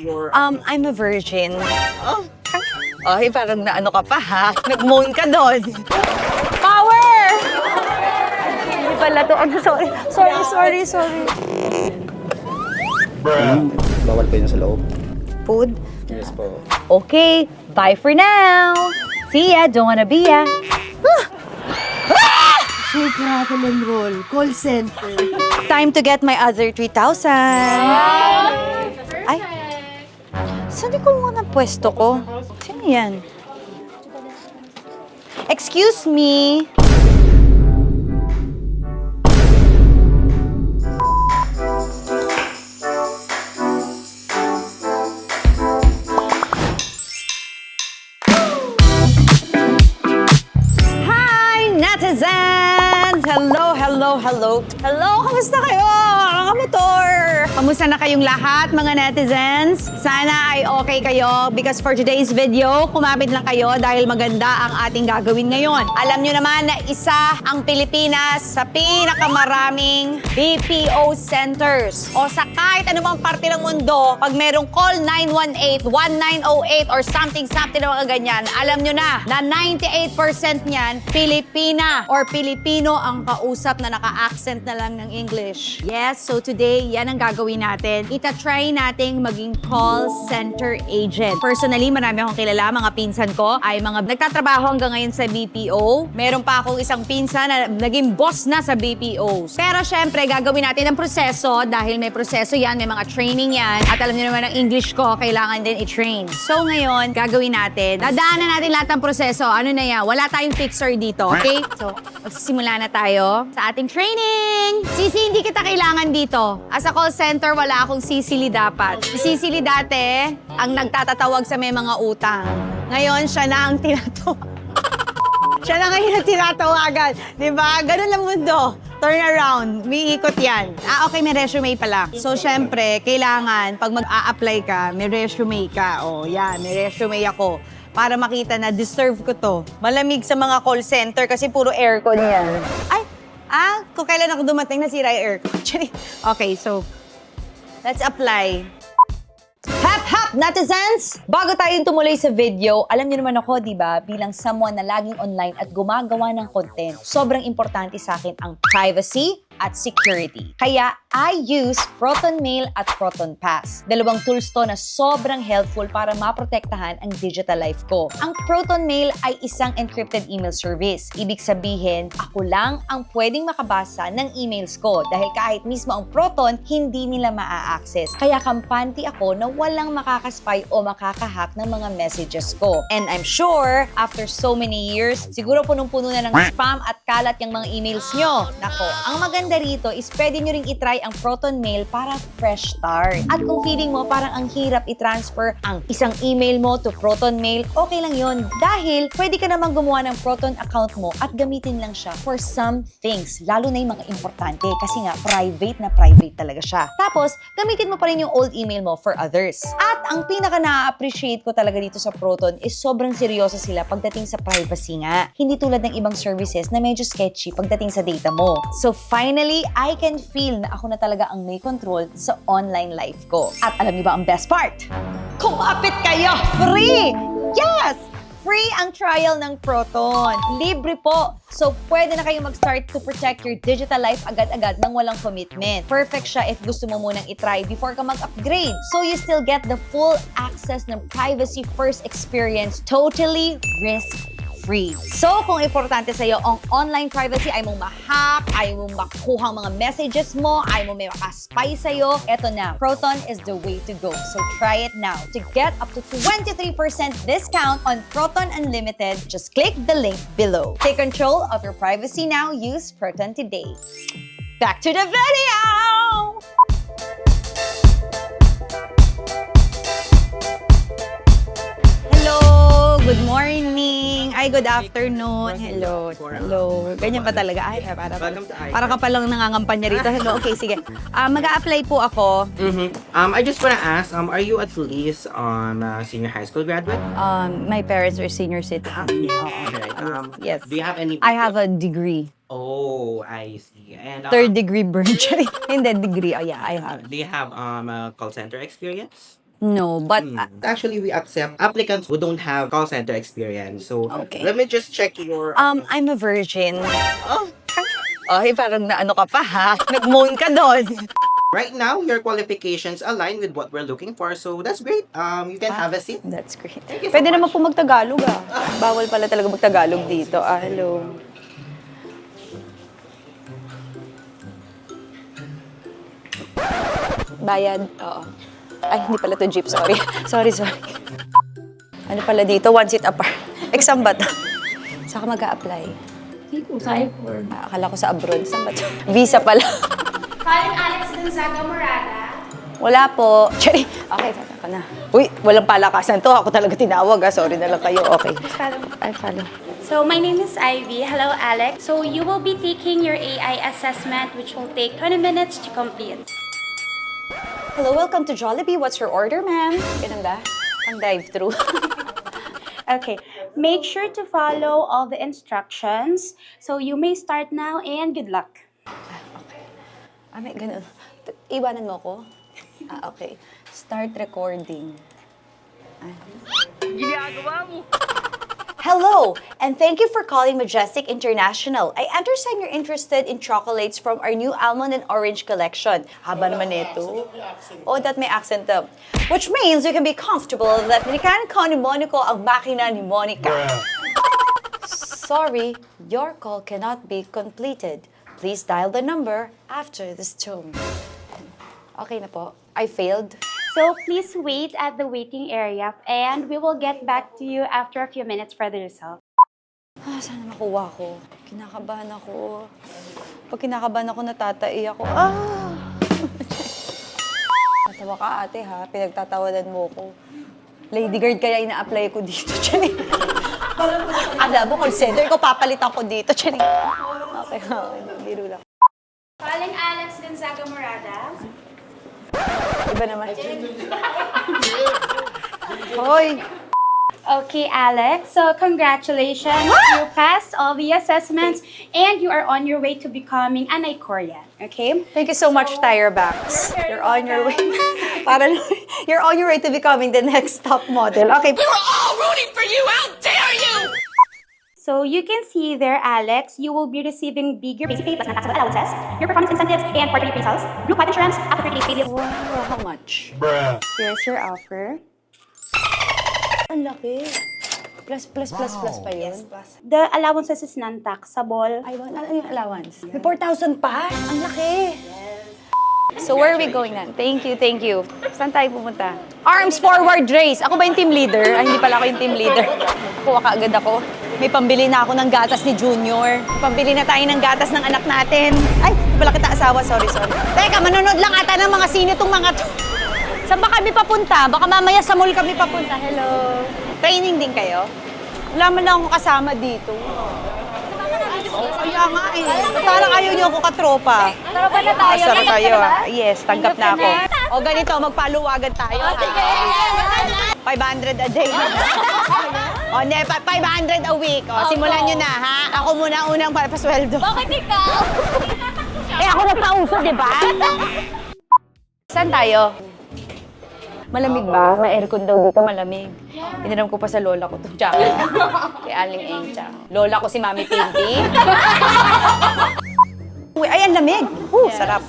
your... I'm a virgin. Oh. Ay, parang naano ka pa ha? Nag-moan ka doon. Power! Hindi pala to. Sorry. Bawal po yun sa loob. Food? Yes po. Okay, bye for now. See ya, don't wanna be ya. Grabe roll. Call center. Time to get my other 3,000. Ay, saan di ko muna pwesto ko? Sino yan? Excuse me. Hi, netizens! Hello. Kamusta kayo? Kakamotor! Kamusta na kayong lahat, mga netizens? Sana ay okay kayo because for today's video, kumapit lang kayo dahil maganda ang ating gagawin ngayon. Alam nyo naman na isa ang Pilipinas sa pinakamaraming BPO centers o sa kahit anumang parte ng mundo, pag merong call 918, 1908 or something na mga ganyan, alam nyo na 98% niyan, Pilipina or Pilipino ang kausap na naka-accent na lang ng English. Yes, so today, yan ang gagawin natin. Ita-try nating maging call center agent. Personally, marami akong kilala, mga pinsan ko ay mga nagtatrabaho hanggang ngayon sa BPO. Meron pa akong isang pinsan na naging boss na sa BPO. Pero syempre, gagawin natin ang proseso dahil may proseso yan, may mga training yan. At alam niyo naman ang English ko, kailangan din i-train. So ngayon, gagawin natin. Dadaanan natin lahat ng proseso. Ano na yan? Wala tayong fixer dito, okay? So, magsisimula na tayo sa ating training. Sisi, hindi kita kailangan dito. As a call center, wala akong sisili dapat. Si Sisili dati, ang nagtatatawag sa may mga utang. Ngayon, siya na ang tinatawag. Siya na ngayon ang tinatawagan. Diba? Ganun lang mundo. Turn around. May ikot yan. Okay, may resume pala. So, syempre, kailangan, pag mag-a-apply ka, may resume ka. O, yan, may resume ako. Para makita na deserve ko to. Malamig sa mga call center kasi puro aircon yan. Kung kailan ako dumating, nasira yung aircon. Okay, so, let's apply. Hap, netizens! Bago tayo tumuloy sa video, alam niyo naman ako, di ba, bilang someone na laging online at gumagawa ng content, sobrang importante sa akin ang privacy at security. Kaya, I use Proton Mail at Proton Pass. Dalawang tools to na sobrang helpful para maprotektahan ang digital life ko. Ang Proton Mail ay isang encrypted email service. Ibig sabihin, ako lang ang pwedeng makabasa ng emails ko dahil kahit mismo ang Proton, hindi nila maa-access. Kaya kampante ako na walang makakaspy o makakahack ng mga messages ko. And I'm sure, after so many years, siguro punong-puno na ng spam at kalat yung mga emails nyo. Nako, ang maganda rito is pwede nyo ring itry ang Proton Mail para fresh start. At kung feeling mo parang ang hirap i-transfer ang isang email mo to Proton Mail, okay lang yon dahil pwede ka namang gumawa ng Proton account mo at gamitin lang siya for some things, lalo na yung mga importante kasi nga private talaga siya. Tapos, gamitin mo pa rin yung old email mo for others. At ang pinaka na-appreciate ko talaga dito sa Proton is sobrang seryoso sila pagdating sa privacy nga. Hindi tulad ng ibang services na medyo sketchy pagdating sa data mo. So finally, I can feel na ako na talaga ang may control sa online life ko. At alam niyo ba ang best part? Kumapit kayo! Free! Yes! Free ang trial ng Proton. Libre po. So, pwede na kayo mag-start to protect your digital life agad-agad nang walang commitment. Perfect siya if gusto mo munang itry before ka mag-upgrade. So, you still get the full access ng privacy-first experience totally risk-free. So, kung importante sa'yo ang online privacy, ay mong ma-hack, ay mong makuha ang mga messages mo, ay mong may makaspy sa'yo, eto na, Proton is the way to go. So, try it now. To get up to 23% discount on Proton Unlimited, just click the link below. Take control of your privacy now. Use Proton today. Back to the video! Hello! Good morning! Ay, good afternoon. Hello. Ganyan pa talaga. Ay, para ka palang nangangampanya rito. Hello. Okay, sige. Mag-a-apply po ako. I just wanna ask, are you at least senior high school graduate? My parents are senior citizens. Alright. Yes. Do you have any? I have a degree. Oh, I see. And Third degree burn. Hindi, degree. Oh, yeah, I have. do you have call center experience? No, but Actually, we accept applicants who don't have call center experience. So, Okay. let me just check your... I'm a virgin. Ay, parang naano ka pa ha? Nag-moan ka doon. Right now, your qualifications align with what we're looking for. So, that's great. You can have a seat. That's great. Thank you so Pwede naman much. po magtagalog ah. Bawal pala talaga magtagalog dito. Hello. Bayad? Oo. Ay, hindi pala to jeep. Sorry. sorry. Ano pala dito? One seat apart. Exam ba to? Saan ka mag-a-apply? Dito, sa airport. Akala ko sa abroad. Saan ba to? Visa pala. Calling Alex Gonzaga Morada. Wala po. Cherry. Okay, tata ka na. Uy, walang palakasan to. Ako talaga tinawag ha. Sorry na lang kayo. Okay. I'll follow. So, my name is Ivy. Hello, Alex. So, you will be taking your AI assessment, which will take 20 minutes to complete. Hello, welcome to Jollibee. What's your order, ma'am? Ganun ba? Ang drive-thru. Okay, make sure to follow all the instructions. So, you may start now and good luck. May ganun. Iwanan mo ko? Okay. Start recording. Ginagawa mo. Hello, and thank you for calling Majestic International. I understand you're interested in chocolates from our new almond and orange collection. Haba naman ito. Oh, that may accent daw. Which means you can be comfortable that mechanical ni Monaco ang makina ni Monica. Sorry, your call cannot be completed. Please dial the number after this tone. Okay na po. I failed. So, please wait at the waiting area and we will get back to you after a few minutes for the result. Sana makuha ko. Kinakabahan ako. Pag kinakabahan ako, natatai ako. Natawa ka ate ha, pinagtatawanan mo ko. Lady guard kaya ina-apply ko dito, Charing. Alam mo, call center ko, papalitan ko dito, Charing. Okay, biro lang. Calling Alex Gonzaga Morada. Iba naman. Hoy! Okay, Alex. So, congratulations. You passed all the assessments and you are on your way to becoming an Ikorean. Okay? Thank you so much, Tire Backs. You're on your way. Parang, you're on your way to becoming the next top model. Okay. We were all rooting for you! How dare you! So you can see there, Alex, you will be receiving bigger basic pay plus non-taxable allowances, your performance incentives, and quarterly appraisals, group life insurance, up to 30 days pay bills. Wow, how much? Here's your offer. Ang laki. Plus pa yun? The allowances is non-taxable. Ay, ano yung allowance? May 4,000 pa? Ang laki. So where are we going na? Thank you, thank you. Saan tayo pumunta? Arms forward race. Ako ba yung team leader? Ay, hindi pala ako yung team leader. Kuha ka agad ako. May pambili na ako ng gatas ni Junior. May pambili na tayo ng gatas ng anak natin. Ay, hindi pala kita asawa. Sorry. Teka, manonood lang ata ng mga sino itong mga to. Saan ba kami papunta? Baka mamaya sa mall kami papunta. Hello. Training din kayo? Wala man lang akong kasama dito. Kaya nga eh. Parang ayaw niyo ako katropa. Tropa na tayo. Asar kayo ah. Yes, tanggap na ako. O ganito, magpaluwagan tayo. Sige. 500 a day. O, hindi, 500 a week. O, simulan nyo na, ha? Ako muna unang pasweldo. Bakit ikaw? Eh, ako nagpauso, di ba? Saan tayo? Malamig ba? May aircon daw dito, malamig. Piniram ko pa sa lola ko to. Tsaka, kay Aling Encha. Lola ko si Mami Tindy. Uy, ay, ang lamig. Sarap.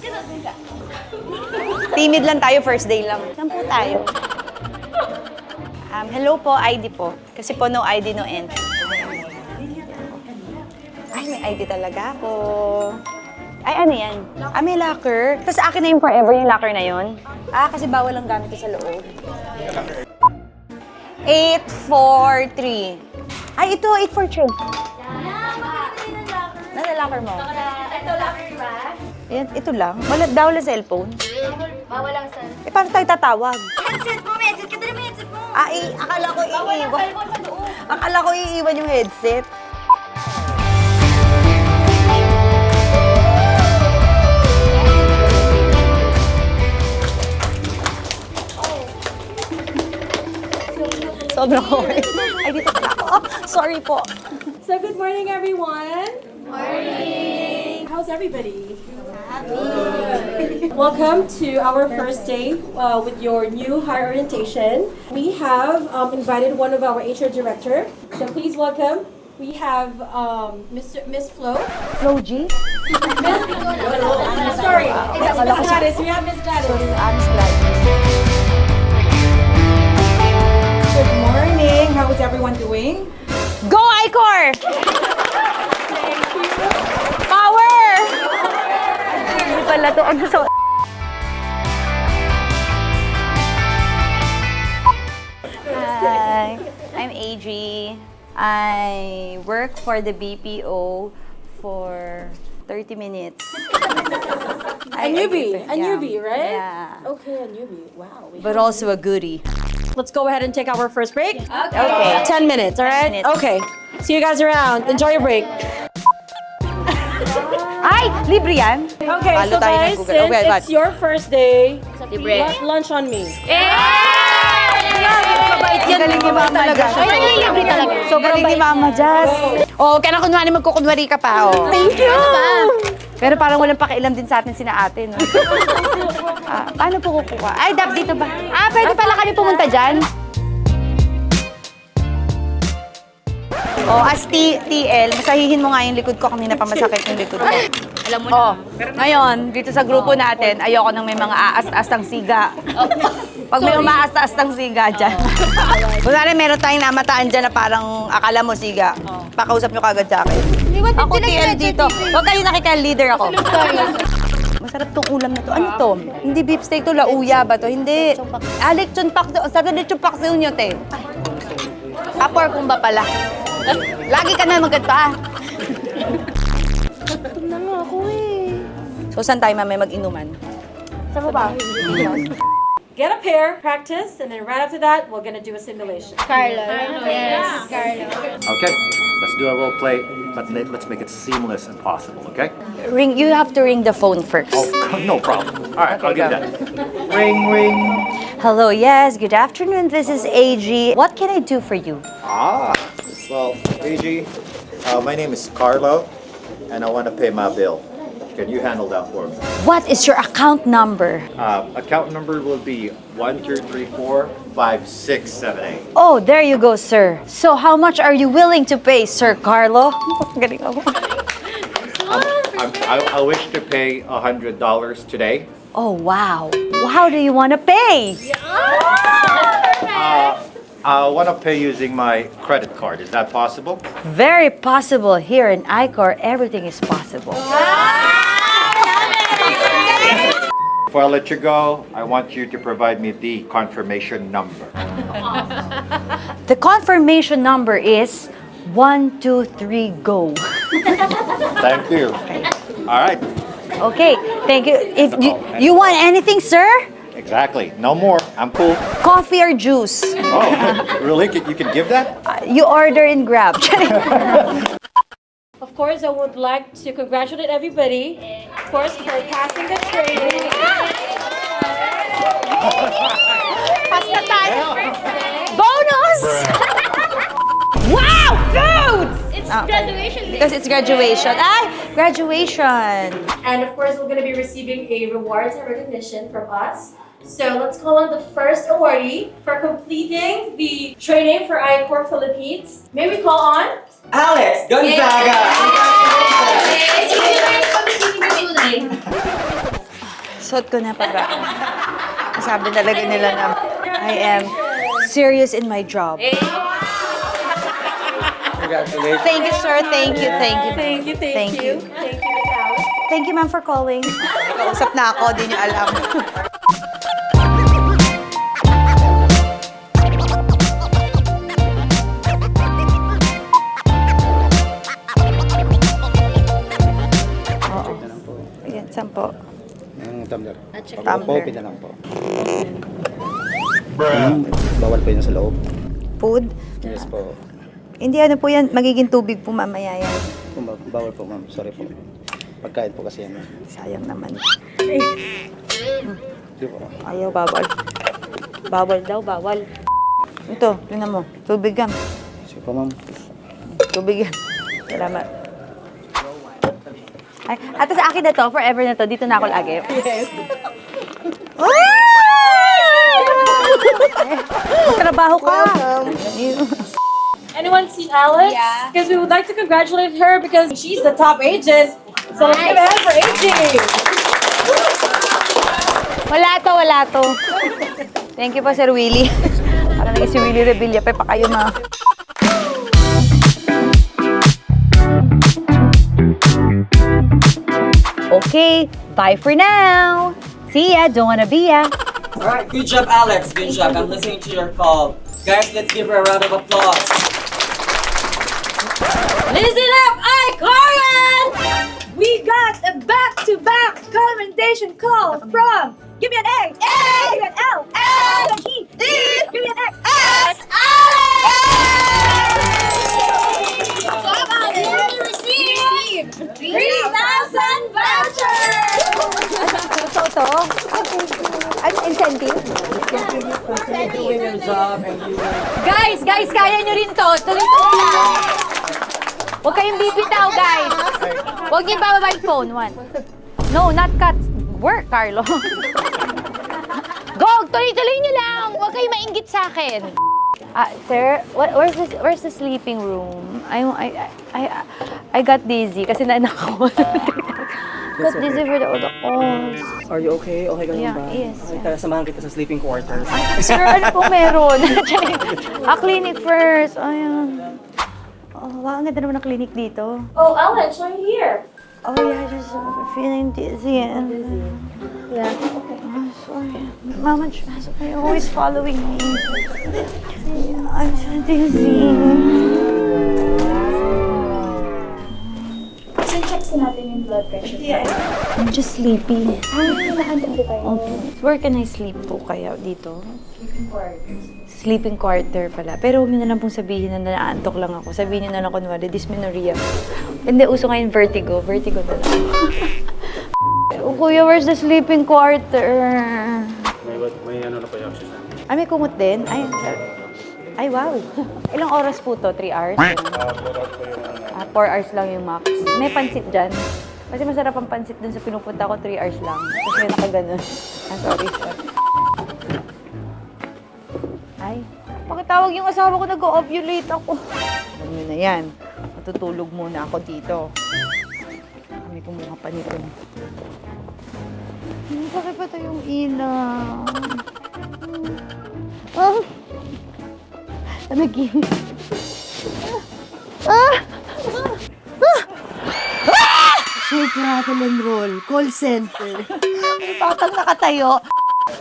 Timid lang tayo, first day lang. Saan po tayo? Hello po, ID po. Kasi po no ID, no entry. Ay, may ID talaga ako. Ay, ano yan? May locker. Tapos akin na yung forever yung locker na yun. Kasi bawal ang gamit ko sa loob. 843. Ay, ito, 843. Nasa locker mo? Ito locker ba? Yan, ito lang. Daw lang cellphone. Bawal lang sir. Paano tayo tatawag? Headset mo, headset ka. Dali mo headset mo. Akala ko iiwan. Akala ko iiwan yung headset. Sobrang okay. Ay, dito pala ako. Oh, sorry po. So good morning, everyone. Morning. How's everybody? Welcome to our first day with your new hire orientation. We have invited one of our HR director. So please welcome. We have Miss Flo. Flo G? Sorry, it's Miss Gladys. We have Miss Gladys. Good morning. How is everyone doing? Go, Icor! Power! Hindi pala to. Ano so? Hi, I'm AG. I work for the BPO for 30 minutes. A newbie, right? Yeah. Okay, a newbie. Wow. But also a goodie. Let's go ahead and take our first break. Okay. 10 minutes, all right? 10 minutes. Okay. See you guys around. Enjoy your break. Ay! Libre yan? Okay, Follow so tayo ng guys, Google. since Okay, it's your first day, Libre. lunch on me. Galing ni Mama Jazz. Sobrang galing ni Mama Jazz. Oh, kaya na kunwari magkukunwari ka pa, oh. Thank you! Pero parang walang pakialam din sa atin sina ate, no? Paano po kukuha? Ay, dito ba? Pwede pala kami pumunta dyan? Oh, as TL, masahihin mo nga yung likod ko. Kanina pa masakit yung likod ko. Alam mo na. Ngayon, dito sa grupo natin, ayoko nang may mga aas-aas ng siga. Pag may umaas-aas ng siga dyan. Kunwari, meron tayong namataan dyan na parang akala mo siga. Pakausap nyo kagad sa akin. Ako TL dito. Huwag kayo nakika-leader ako. Masarap tong ulam na to. Ano to? Hindi beef steak to, lauya ba to? Hindi. Lechon paksiw. Sarap na lechon paksiw nyo, te. Pork kung ba pala? Lagi ka na maganda. Gutom na nga ako eh. So, saan tayo mamaya mag-inuman? Sa baba. Get up here, practice, and then right after that, we're gonna do a simulation. Carlo. Yes, Carlo. Okay, let's do a role play, but let's make it seamless and possible, okay? Ring. You have to ring the phone first. Oh, no problem. All right, I'll get go. that. Ring, ring. Hello, yes. Good afternoon. This is AG. What can I do for you? Well, AG, my name is Carlo, and I want to pay my bill. Can you handle that for me? What is your account number? Account number will be 1234567 Oh, there you go, sir. So, how much are you willing to pay, Sir Carlo? Galing ako. I wish to pay $100 today. Oh, wow. How do you want to pay? I want to pay using my credit card. Is that possible? Very possible. Here in Icor, everything is possible. Before I let you go, I want you to provide me the confirmation number. The confirmation number is 1, 2, 3, go. Thank you. All right. Okay, thank you. If you want anything, sir? Exactly. No more. I'm cool. Coffee or juice? Oh, really? You can give that? You order in Grab. Of course, I would like to congratulate everybody, of course, for passing the training. Pasta tayo. Bonus! Wow! Food! It's graduation day. Because it's graduation. Graduation. And of course, we're going to be receiving a rewards and recognition from us. So let's call on the first awardee for completing the training for iCore Philippines. May we call on? Alex Gonzaga! Suot ko na para. Sabi talaga nila na I am serious in my job. Congratulations. Thank you, sir. Thank you. Thank you, thank you. Thank you. Thank you, Ms. Alice. Thank you, ma'am, for calling. Kausap na ako, di niyo alam. Oo. Ayan, saan po? Yung tumbler. Tumbler. Open na lang po. Bawal po yun sa loob. Food? Yes po. Hindi, ano po yan, magiging tubig po mamaya yan. Bawal po ma'am. Sorry po. Pagkain po kasi yan. Sayang naman. Hindi po. Ayaw, bawal. Bawal daw, bawal. Ito, tingnan mo. Tubig yan. Sige po ma'am. Tubig yan. Salamat. Ay, at sa akin na to, forever na to. Dito na ako lagi. Yes. Trabaho ka. Anyone see Alex? Yeah. Because we would like to congratulate her because she's the top agent. So let's give it up for AJ. Wala to. Thank you po, Sir Willie. Parang naging si Willie Revilla pa kayo ma. Okay, bye for now. See ya, don't wanna be ya. Alright, good job, Alex. Good job. I'm listening to your call. Guys, let's give her a round of applause. Listen up, Icorian! We got a back-to-back commendation call from. Give me an A. A. Give me an L. L. E. E. Give me an X. S. Alex! You received 3,000 vouchers! Toto? Ano incentive? You're doing your job and you Guys, kaya nyo rin to. Tuloy-tuloy lang. Huwag kayong bibitaw, guys. Huwag niyo bababa yung phone. One. No, not cut. Work, Carlo. Go, tuloy-tuloy niyo lang. Huwag kayong mainggit sa akin. Sir, where's the sleeping room? I got dizzy kasi naanak ako. Got dizzy for the calls. Are you okay? Okay ka lang Yeah, ba? yes. Okay, tara, samahan kita sa sleeping quarters. Sir, ano pong meron? Clinic first. Ayan. Oh, wow, ang ganda naman ng clinic dito. Oh, Alex, why are you here? Oh yeah, just feeling dizzy and Yeah. oh, sorry. Mama Jess, are always following me. I'm so dizzy. check natin yung blood pressure. I'm just sleepy. Where can I sleep po kaya dito? Sleeping quarter pala. Pero huwag niyo na lang pong sabihin na naaantok lang ako. Sabihin niyo na lang kunwari, dysmenorrhea. Hindi, uso ngayon vertigo. Vertigo na lang. Oh, kuya, where's the sleeping quarter? May ano na pa yung oxygen. Ay, may kumot din? Ay, wow. Ilang oras po to? 3 hours? 4 hours lang yung max. May pansit dyan. Kasi masarap ang pansit dun sa pinupunta ko, 3 hours lang. Kasi may nakaganon. Sorry, sir. Ay, pakitawag yung asawa ko, nag-ovulate ako. Alam nyo na yan. Matutulog muna ako dito. Kami kumuha pa nito. Bakit pa ito yung ilaw? Ah! Naging. Shake, rattle, and roll. Call center. Patang nakatayo.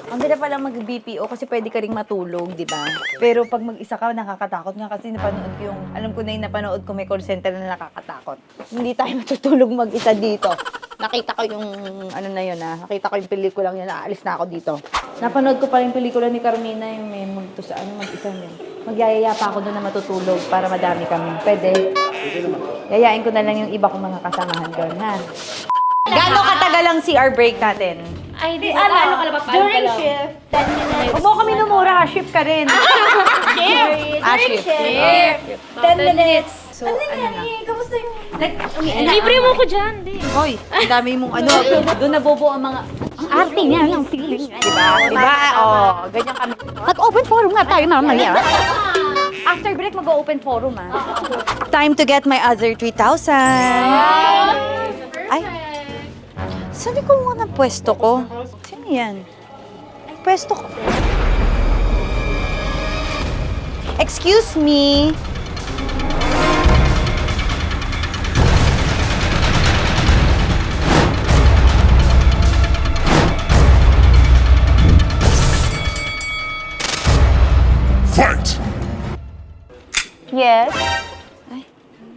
Ang ganda palang mag-BPO kasi pwede ka ring matulog, di ba? Pero pag mag-isa ka, nakakatakot nga kasi napanood ko yung, alam ko na yung napanood ko may call center na nakakatakot. Hindi tayo matutulog mag-isa dito. Nakita ko yung, ano na yun nakita ko yung pelikulang yun, naalis na ako dito. Napanood ko pa rin yung pelikula ni Carmina, yung may mag-isa yun. Magyayaya pa ako doon na matutulog para madami kami. Pwede? Yayain ko na lang yung iba kong mga kasamahan doon, ha? Gano'ng katagal ang CR break natin? Ay, ano ka na ba? During shift, 10 minutes. Huwag mo kami numura, shift ka rin. During shift, 10 minutes. So, ano na? Kamusta yung... Libre mo ko dyan, di. Hoy, ang dami mong ano, doon nabobo ang mga... Ang arte niya ng feeling. Diba? Diba? Oh, ganyan kami. Mag-open forum nga tayo mamaya. After break, mag-open forum, Time to get my other 3,000. Ay, sabi ko muna pwesto ko. Sino yan? Pwesto ko. Excuse me. Fight! Yes? Ay,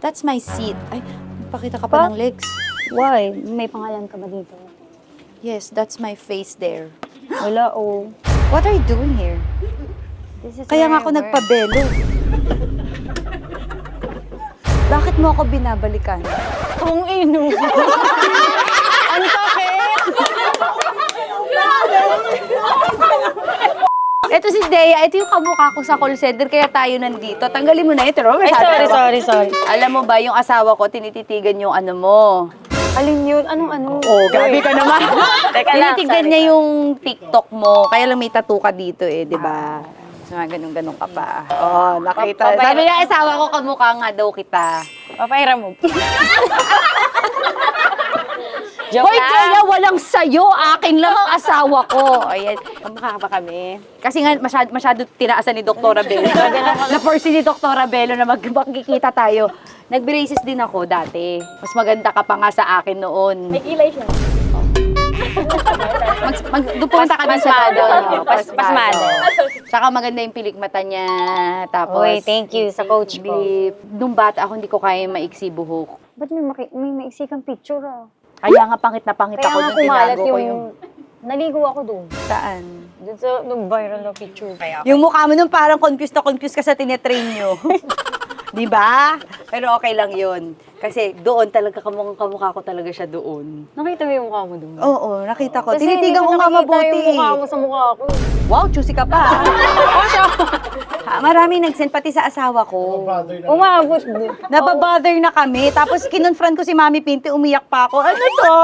that's my seat. Ay, pakita ka pa ng legs. Why? May pangalan ka ba dito? Yes, that's my face there. Wala, oh. What are you doing here? Kaya nga ako nagpabelo. Bakit mo ako binabalikan? Ang ino. Ang sakit! Ito si Dea, ito yung kamukha ko sa call center, kaya tayo nandito. Tanggalin mo na ito, Ay, sorry. Alam mo ba, yung asawa ko, tinititigan yung ano mo, Alin yun? Anong? Oh, grabe ka naman. Teka lang, Tinitignan sorry niya ka. yung TikTok mo. Kaya lang may tattoo ka dito eh, di ba? So, ganun-ganun ka pa. Oh, nakita. Papayra- Sabi niya, asawa ko, kamukha nga daw kita. Papairam mo. Joke Hoy, lang. kaya walang sayo. Akin lang ang asawa ko. Ayan. Kamukha ba kami? Kasi nga, masyado tinaasan ni Doktora Bello. Na-force ni Doktora Bello na magkikita tayo. Nag-braces din ako dati. Mas maganda ka pa nga sa akin noon. May kilay siya. Dupunta ka din sa Pasmado. lolo. Pasmado. Saka maganda yung pilik mata niya. Tapos, Uy, thank you sa coach ko. Nung bata ako, hindi ko kaya maiksi buhok. Ba't may maisikang picture ah? Kaya nga pangit na pangit Kaya ako nga nung kumalat tinago ko yung... Naligo ako doon. Saan? Doon sa nung viral na picture. Yung mukha mo nung parang confused na confused ka sa tinetrain nyo. Di ba? Pero okay lang yun. Kasi doon talaga kamukha ko talaga siya doon. Nakita mo yung mukha mo doon? Oo, nakita ko. Kasi Tinitigan ko hindi nga nakita mabuti. yung mukha mo sa mukha ko. Wow, choosy ka pa. Maraming nag-send pati sa asawa ko. Umabot din. Nababother na kami. Tapos kinonfront ko si Mami Pinti, umiyak pa ako. Ano to?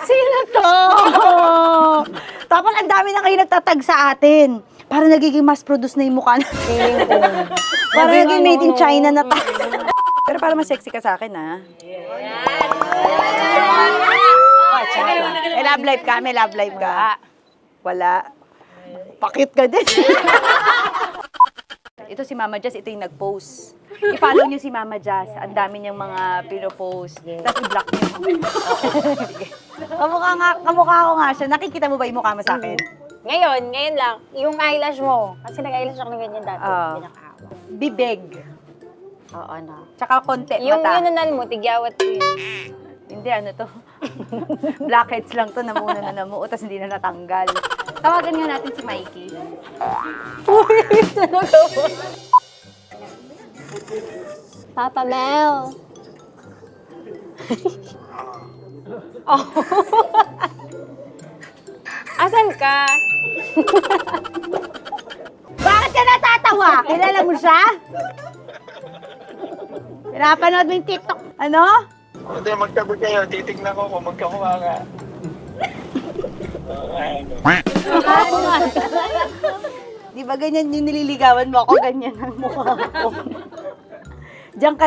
Sino to? Tapos ang dami na kayo nagtatag sa atin. Para nagiging mass produce na yung mukha na. Feeling ko. Para naging made in China na tayo. Pero para mas sexy ka sa akin, ha? May love life ka? May love life ka? Wala. Pakit ka din. Ito si Mama Jazz, ito yung nag-post. I-follow niyo si Mama Jazz. Ang dami niyang mga pinopost. Tapos i-block niyo. Sige. Kamukha ko nga siya. Nakikita mo ba yung mukha mo sa akin? Ngayon lang, yung eyelash mo. Kasi nag-eyelash ako ng ganyan dati. Oo. Hindi nakaawa. Bibig. Oo na. Tsaka konti Yung mata. yun mo, tigyawat ko yun. Hindi, ano to? Blackheads lang to, namuna na namuo, tapos hindi na natanggal. Tawagan nga natin si Mikey. Tata Mel. Oh. Asan ka? Bakit ka natatawa? Kilala mo siya? Pinapanood mo yung TikTok. Ano? Hindi, magtabi kayo. Titignan ko kung magkakuha ka. Di ba ganyan yung nililigawan mo ako? Ganyan ang mukha ko. Diyan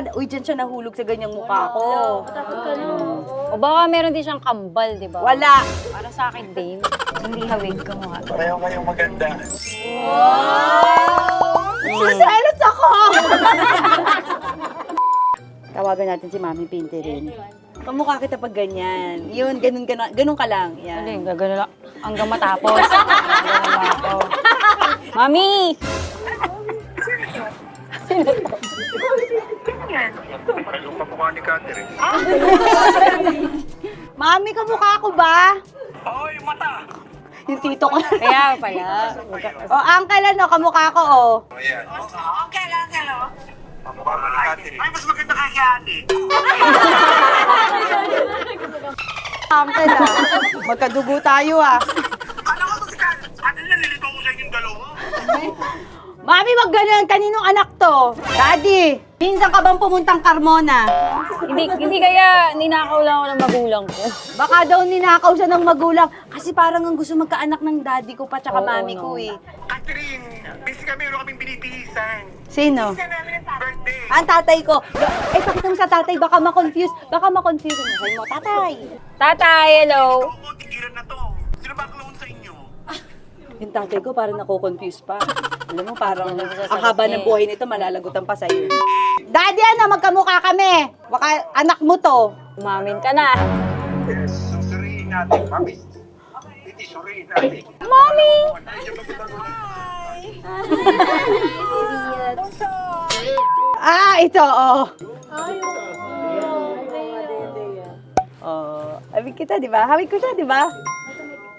siya nahulog sa ganyang mukha ko. O baka meron din siyang kambal, di ba? Wala. Para sa akin din. Hindi hawig ka mo. Pareho kayong maganda. Sasalos ako! Tawagan natin si Mami Pinti rin. Kamukha kita pag ganyan. Yun, ganun ka lang. Yan. Ano gagano lang. Hanggang matapos. Hanggang matapos. Mami! Parehong kamukha ni Catherine. Mami, kamukha ko ba? Oo, yung mata. Yung tito ko. Kaya pala. O, uncle, ano, kamukha ko, oh. Ayan. Okay, kamukha mo ni Catherine. Ay, mas maganda kay Ate. Uncle, ah. Magkadugo tayo, ah. Kala ko to si Catherine. Ate niya, nilito ko sa inyong dalawa. Mami, wag ganun. Kaninong anak to? Daddy, minsan ka bang pumuntang Carmona? Hindi kaya ninakaw lang ako ng magulang ko. Baka daw ninakaw siya ng magulang. Kasi parang ang gusto magkaanak ng daddy ko pa tsaka Oo, mami no. ko eh. Catherine, busy kami. Meron kaming binitisan. Sino? Birthday. Ang tatay ko. Eh, pakita mo sa tatay. Baka ma-confuse. Baka ma-confuse mo. Sabi mo, tatay. Tatay, hello. Oo, tigilan na to. Sino ba clone sa inyo? Yung tatay ko parang nako-confuse pa. Alam mo, parang Ano ba sasagot ang haba niya ng buhay nito, malalagutan pa sa'yo. Daddy, ano? Magkamukha kami. Baka anak mo to. Umamin ka na. Susuriin natin, mami. Hindi, suriin natin. Mommy! Ah, ito, oh. Oh, hawig kita, di ba? Hawig ko siya, di ba?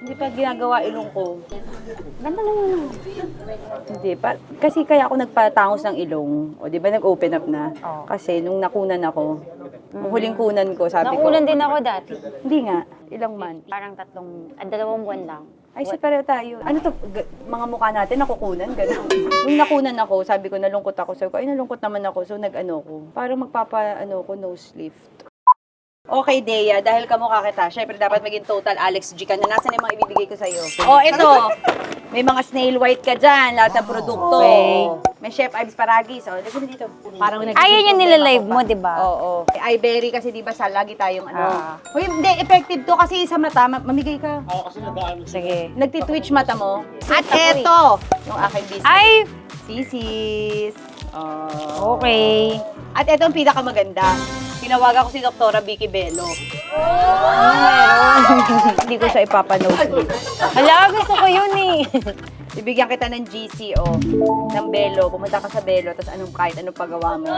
Hindi pa ginagawa ilong ko. Ganda lang yun. Hindi pa. Kasi kaya ako nagpatangos ng ilong. O, di ba nag-open up na? Oo. Kasi nung nakunan ako, nung huling kunan ko, sabi ko. Nakunan din ako dati. Hindi nga. Ilang month. Parang 2 buwan lang. Ay, sa pareho tayo. Ano to, mga mukha natin, nakukunan, gano'n. Nung nakunan ako, sabi ko, nalungkot ako. Sabi ko, ay, nalungkot naman ako. So, nag-ano ko. Parang nose lift. Okay, Dea, dahil kamukha kita, syempre dapat maging total Alex G ka na. Nasaan yung mga ibibigay ko sa'yo? Oh, ito. May mga snail white ka dyan, lahat ng produkto. Okay. May Chef Ives Paragis. Oh, listen dito. Parang Ayun yung nilalive mo, di ba? Oo. Iberry kasi di ba sa lagi tayong ano. Uy, hindi, effective to kasi sa mata. Mamigay ka. Sige. Nagtitwitch mata mo. At eto, yung aking business. Ay! Sisis. Oh. Okay. At eto ang pinakamaganda. Tinawagan ko si Doktora Vicky Bello. Hindi ko siya ipapanood. Hala, gusto ko yun eh. Bibigyan kita ng GCO, ng Bello. Pumunta ka sa Bello, tapos kahit anong pagawa mo.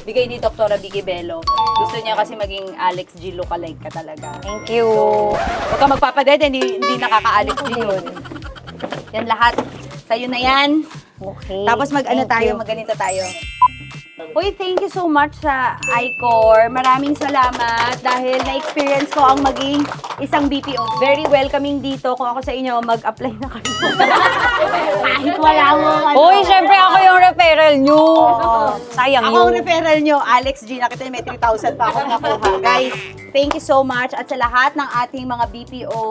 Bigay ni Doktora Vicky Bello. Gusto niya kasi maging Alex G lookalike ka talaga. Thank you. Huwag ka magpapadede, hindi nakaka-Alex G yun. Yan lahat. Sa'yo na yan. Okay. Tapos magganito tayo. Uy, thank you so much sa iCore. Maraming salamat dahil na-experience ko ang maging isang BPO. Very welcoming dito. Kung ako sa inyo, mag-apply na kayo. Kahit wala mo. Uy, syempre ako yung referral nyo. Sayang Ako ang referral nyo, Alex G. Nakita may 3,000 pa ako nakuha. Guys, thank you so much. At sa lahat ng ating mga BPO,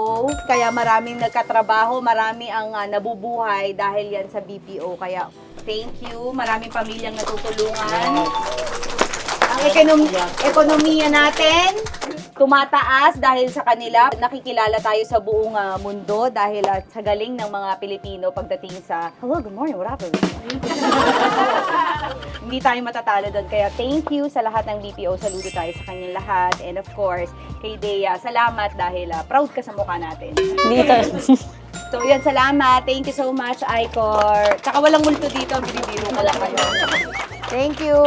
kaya maraming nagkatrabaho, marami ang nabubuhay dahil yan sa BPO. Kaya thank you. Maraming pamilyang natutulungan. Ang ekonomiya natin tumataas dahil sa kanila. Nakikilala tayo sa buong mundo dahil sa galing ng mga Pilipino pagdating sa hello, good morning, what happened? Hindi tayo matatalo doon. Kaya thank you sa lahat ng BPO. Saludo tayo sa kanyang lahat. And of course, kay Dea, salamat dahil proud ka sa mukha natin. Dito. So, yan, salamat. Thank you so much, Icor. Tsaka walang multo dito. Binibiro ko lang kayo. Thank you.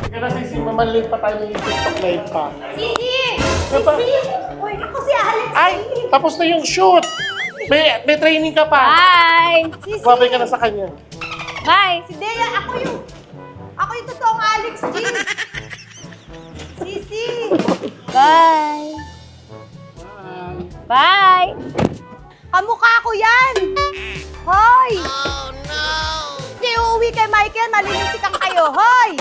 Kaya na Sisi, mamaliit pa tayo ng TikTok live pa. Sisi! Diba? Sisi! Uy, ako si Alex. Ay, tapos na yung shoot! May training ka pa. Bye! Sisi! Babay ka na sa kanya. Bye! Si Dea, ako yung totoong Alex G. Sisi! Bye! Bye! Kamukha ko yan! Hoy! Oh no! Hindi uuwi kay Michael, malilitikan kayo. Hoy!